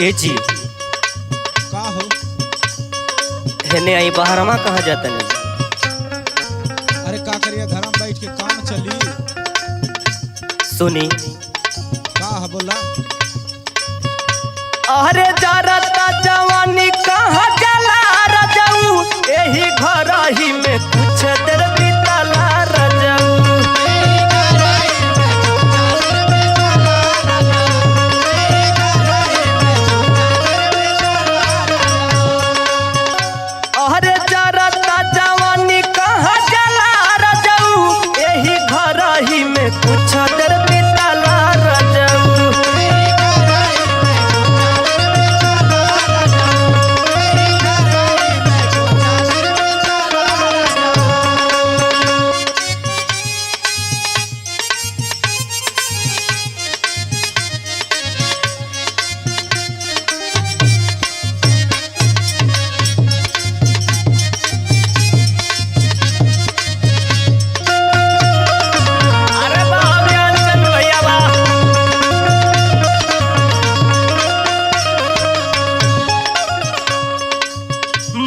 ए जी का हो? हेने आई बाहरमा कहाँ जाता नहीं? अरे का करिए, घर में बैठ के काम चली। सुनी का है बोला? अरे जारता जवानी कहाँ जला रजऊ, यही घर ही में कुछ देर बितला रजऊ। अरे जारता जवानी कहाँ जला रजऊ, यही घर ही में कुछ देर बितला रजऊ। अरे वाह बयान चंद भैया वाह।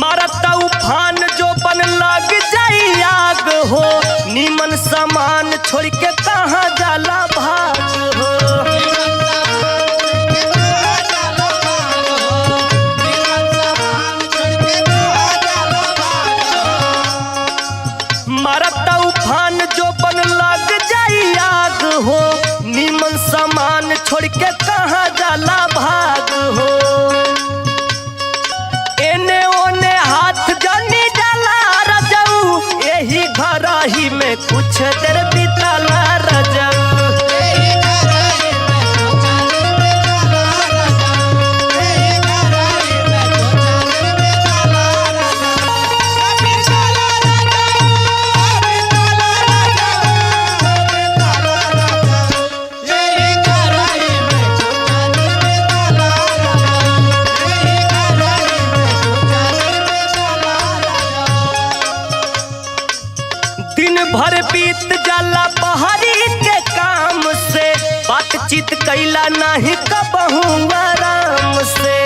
मारता उफान जो बन लग जाई आग हो, नीमन सामान छोड़ के कहाँ जाला भाग हो। मारता उफान जो बन लग जाई आग हो, नीमन सामान छोड़ के कहाँ जाला भाग हो। एने ओने हाथ जानी डाला रजऊ, यही घर ही में कुछ देर बितला रजऊ। दिन भर बीत जाला बहरी के काम से, बातचीत कैला नहीं कबहू आराम से।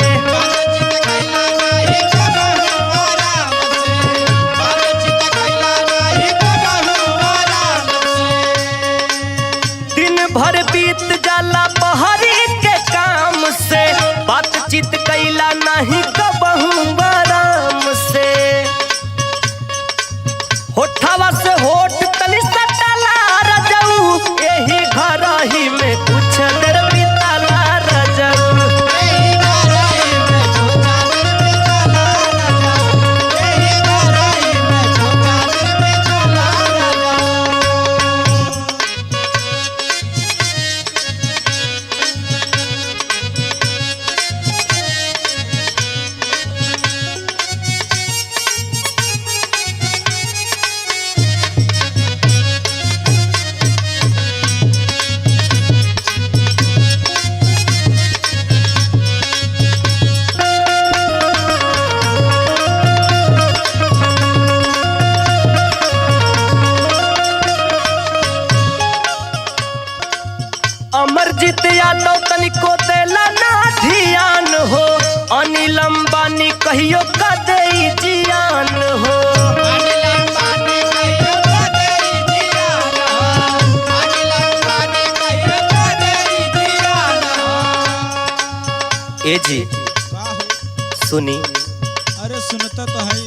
दिन भर बीत जाला बहरी के काम से, बातचीत कैला नहीं कबहू आराम से। होठवा से होठ तनी सटला रजऊ, यही घर ही में कुछ देर बितला रजऊ। अमरजीत यादव तनिको देला ना ध्यान हो, अनिल अंबानी कहियो का देई जियान हो। ए जी का हो? सुनी अरे सुनता तो है।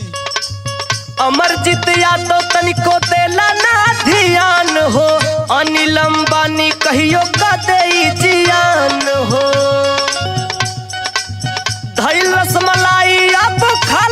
अमरजीत यादव तनिको देला ना ध्यान हो, अनिल अंबानी कहियो का देई जियान हो। धइल रसमलाई अब खा